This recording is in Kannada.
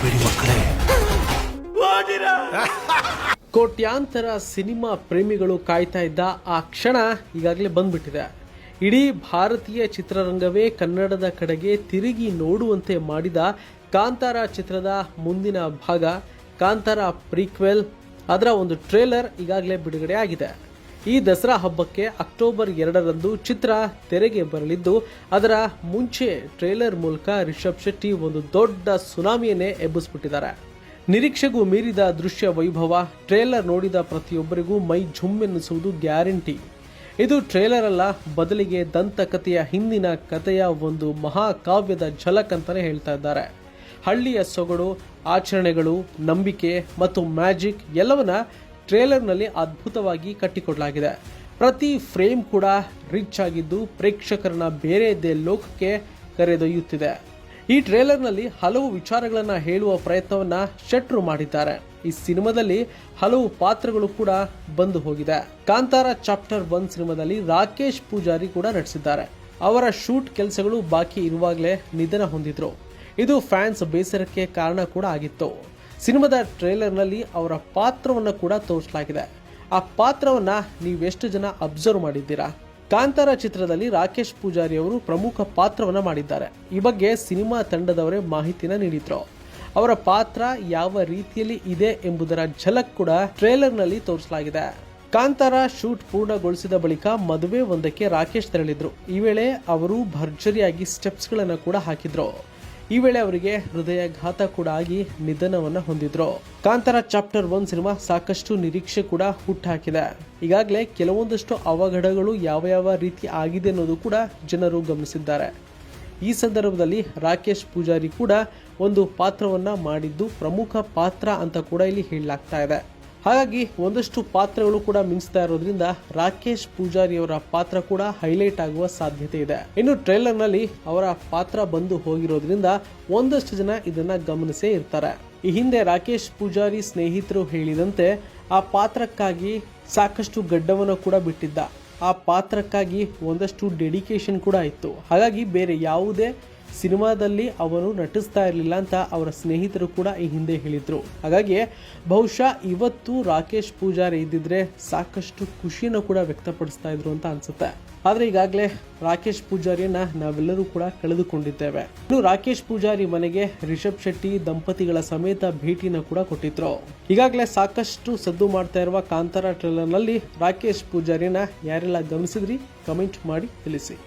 ಬಿಡಿ ಮಕ್ಕಳೇ. ಕೋಟ್ಯಾಂತರ ಸಿನಿಮಾ ಪ್ರೇಮಿಗಳು ಕಾಯ್ತಾ ಇದ್ದ ಆ ಕ್ಷಣ ಈಗಾಗಲೇ ಬಂದ್ಬಿಟ್ಟಿದೆ. ಇಡೀ ಭಾರತೀಯ ಚಿತ್ರರಂಗವೇ ಕನ್ನಡದ ಕಡೆಗೆ ತಿರುಗಿ ನೋಡುವಂತೆ ಮಾಡಿದ ಕಾಂತಾರ ಚಿತ್ರದ ಮುಂದಿನ ಭಾಗ ಕಾಂತಾರ ಪ್ರೀಕ್ವೆಲ್, ಅದರ ಒಂದು ಟ್ರೇಲರ್ ಈಗಾಗಲೇ ಬಿಡುಗಡೆ ಆಗಿದೆ. ಈ ದಸರಾ ಹಬ್ಬಕ್ಕೆ ಅಕ್ಟೋಬರ್ 2ರಂದು ಚಿತ್ರ ತೆರೆಗೆ ಬರಲಿದ್ದು, ಅದರ ಮುಂಚೆ ಟ್ರೇಲರ್ ಮೂಲಕ ರಿಷಬ್ ಶೆಟ್ಟಿ ಒಂದು ದೊಡ್ಡ ಸುನಾಮಿಯನ್ನೇ ಎಬ್ಬಿಸ್ಬಿಟ್ಟಿದ್ದಾರೆ. ನಿರೀಕ್ಷೆಗೂ ಮೀರಿದ ದೃಶ್ಯ ವೈಭವ, ಟ್ರೇಲರ್ ನೋಡಿದ ಪ್ರತಿಯೊಬ್ಬರಿಗೂ ಮೈ ಝುಮ್ಮೆನ್ನಿಸುವುದು ಗ್ಯಾರಂಟಿ. ಇದು ಟ್ರೇಲರ್ ಅಲ್ಲ, ಬದಲಿಗೆ ದಂತಕಥೆಯ ಹಿಂದಿನ ಕಥೆಯ ಒಂದು ಮಹಾಕಾವ್ಯದ ಝಲಕ್ ಅಂತಾನೆ ಹೇಳ್ತಾ ಇದ್ದಾರೆ. ಹಳ್ಳಿಯ ಸೊಗಡು, ಆಚರಣೆಗಳು, ನಂಬಿಕೆ ಮತ್ತು ಮ್ಯಾಜಿಕ್ ಎಲ್ಲವನ್ನ ಟ್ರೇಲರ್ನಲ್ಲಿ ಅದ್ಭುತವಾಗಿ ಕಟ್ಟಿಕೊಡಲಾಗಿದೆ. ಪ್ರತಿ ಫ್ರೇಮ್ ಕೂಡ ರಿಚ್ ಆಗಿದ್ದು ಪ್ರೇಕ್ಷಕರನ್ನ ಬೇರೆಯದೇ ಲೋಕಕ್ಕೆ ಕರೆದೊಯ್ಯುತ್ತಿದೆ. ಈ ಟ್ರೇಲರ್ನಲ್ಲಿ ಹಲವು ವಿಚಾರಗಳನ್ನ ಹೇಳುವ ಪ್ರಯತ್ನವನ್ನ ಶೆಟ್ರು ಮಾಡಿದ್ದಾರೆ. ಈ ಸಿನಿಮಾದಲ್ಲಿ ಹಲವು ಪಾತ್ರಗಳು ಕೂಡ ಬಂದು ಹೋಗಿದೆ. ಕಾಂತಾರ ಚಾಪ್ಟರ್ 1 ಸಿನಿಮಾದಲ್ಲಿ ರಾಕೇಶ್ ಪೂಜಾರಿ ಕೂಡ ನಟಿಸಿದ್ದಾರೆ. ಅವರ ಶೂಟ್ ಕೆಲಸಗಳು ಬಾಕಿ ಇರುವಾಗಲೇ ನಿಧನ ಹೊಂದಿದ್ರು. ಇದು ಫ್ಯಾನ್ಸ್ ಬೇಸರಕ್ಕೆ ಕಾರಣ ಕೂಡ ಆಗಿತ್ತು. ಸಿನಿಮಾದ ಟ್ರೇಲರ್ನಲ್ಲಿ ಅವರ ಪಾತ್ರವನ್ನು ಕೂಡ ತೋರಿಸಲಾಗಿದೆ. ಆ ಪಾತ್ರವನ್ನ ನೀವೆಷ್ಟು ಜನ ಅಬ್ಸರ್ವ್ ಮಾಡಿದ್ದೀರಾ? ಕಾಂತಾರ ಚಿತ್ರದಲ್ಲಿ ರಾಕೇಶ್ ಪೂಜಾರಿ ಅವರು ಪ್ರಮುಖ ಪಾತ್ರವನ್ನ ಮಾಡಿದ್ದಾರೆ. ಈ ಬಗ್ಗೆ ಸಿನಿಮಾ ತಂಡದವರೇ ಮಾಹಿತಿನ ನೀಡಿದ್ರು. ಅವರ ಪಾತ್ರ ಯಾವ ರೀತಿಯಲ್ಲಿ ಇದೆ ಎಂಬುದರ ಝಲಕ್ ಕೂಡ ಟ್ರೇಲರ್ನಲ್ಲಿ ತೋರಿಸಲಾಗಿದೆ. ಕಾಂತಾರ ಶೂಟ್ ಪೂರ್ಣಗೊಳಿಸಿದ ಬಳಿಕ ಮದುವೆ ಒಂದಕ್ಕೆ ರಾಕೇಶ್ ತೆರಳಿದ್ರು. ಈ ವೇಳೆ ಅವರು ಭರ್ಜರಿಯಾಗಿ ಸ್ಟೆಪ್ಸ್ಗಳನ್ನು ಕೂಡ ಹಾಕಿದ್ರು. ಈ ವೇಳೆ ಅವರಿಗೆ ಹೃದಯಾಘಾತ ಕೂಡ ಆಗಿ ನಿಧನವನ್ನ ಹೊಂದಿದ್ರು. ಕಾಂತಾರ ಚಾಪ್ಟರ್ 1 ಸಿನಿಮಾ ಸಾಕಷ್ಟು ನಿರೀಕ್ಷೆ ಕೂಡ ಹುಟ್ಟುಹಾಕಿದೆ. ಈಗಾಗಲೇ ಕೆಲವೊಂದಷ್ಟು ಅವಘಡಗಳು ಯಾವ ರೀತಿ ಆಗಿದೆ ಅನ್ನೋದು ಕೂಡ ಜನರು ಗಮನಿಸಿದ್ದಾರೆ. ಈ ಸಂದರ್ಭದಲ್ಲಿ ರಾಕೇಶ್ ಪೂಜಾರಿ ಕೂಡ ಒಂದು ಪಾತ್ರವನ್ನ ಮಾಡಿದ್ದು ಪ್ರಮುಖ ಪಾತ್ರ ಅಂತ ಕೂಡ ಇಲ್ಲಿ ಹೇಳಲಾಗ್ತಾ ಇದೆ. ಹಾಗಾಗಿ ಒಂದಷ್ಟು ಪಾತ್ರಗಳು ಕೂಡ ಮಿಂಚ್ತಾ ಇರೋದ್ರಿಂದ ರಾಕೇಶ್ ಪೂಜಾರಿ ಅವರ ಪಾತ್ರ ಕೂಡ ಹೈಲೈಟ್ ಆಗುವ ಸಾಧ್ಯತೆ ಇದೆ. ಇನ್ನು ಟ್ರೇಲರ್ ನಲ್ಲಿ ಅವರ ಪಾತ್ರ ಬಂದು ಹೋಗಿರೋದ್ರಿಂದ ಒಂದಷ್ಟು ಜನ ಇದನ್ನ ಗಮನಿಸೇ ಇರ್ತಾರೆ. ಈ ಹಿಂದೆ ರಾಕೇಶ್ ಪೂಜಾರಿ ಸ್ನೇಹಿತರು ಹೇಳಿದಂತೆ ಆ ಪಾತ್ರಕ್ಕಾಗಿ ಸಾಕಷ್ಟು ಗಡ್ಡವನ್ನು ಕೂಡ ಬಿಟ್ಟಿದ್ದ. ಆ ಪಾತ್ರಕ್ಕಾಗಿ ಒಂದಷ್ಟು ಡೆಡಿಕೇಶನ್ ಕೂಡ ಇತ್ತು. ಹಾಗಾಗಿ ಬೇರೆ ಯಾವುದೇ ಸಿನಿಮಾದಲ್ಲಿ ಅವನು ನಟಿಸ್ತಾ ಇರಲಿಲ್ಲ ಅಂತ ಅವರ ಸ್ನೇಹಿತರು ಕೂಡ ಈ ಹಿಂದೆ ಹೇಳಿದ್ರು. ಹಾಗಾಗಿ ಬಹುಶಃ ಇವತ್ತು ರಾಕೇಶ್ ಪೂಜಾರಿ ಇದ್ದಿದ್ರೆ ಸಾಕಷ್ಟು ಖುಷಿಯನ್ನು ಕೂಡ ವ್ಯಕ್ತಪಡಿಸ್ತಾ ಇದ್ರು ಅಂತ ಅನ್ಸುತ್ತೆ. ಆದ್ರೆ ಈಗಾಗಲೇ ರಾಕೇಶ್ ಪೂಜಾರಿಯನ್ನ ನಾವೆಲ್ಲರೂ ಕೂಡ ಕಳೆದುಕೊಂಡಿದ್ದೇವೆ. ಇನ್ನು ರಾಕೇಶ್ ಪೂಜಾರಿ ಮನೆಗೆ ರಿಷಬ್ ಶೆಟ್ಟಿ ದಂಪತಿಗಳ ಸಮೇತ ಭೇಟಿನ ಕೂಡ ಕೊಟ್ಟಿದ್ರು. ಈಗಾಗಲೇ ಸಾಕಷ್ಟು ಸದ್ದು ಮಾಡ್ತಾ ಇರುವ ಕಾಂತಾರ ಟ್ರೇಲರ್ ನಲ್ಲಿ ರಾಕೇಶ್ ಪೂಜಾರಿಯನ್ನ ಯಾರೆಲ್ಲ ಗಮನಿಸಿದ್ರಿ ಕಮೆಂಟ್ ಮಾಡಿ ತಿಳಿಸಿ.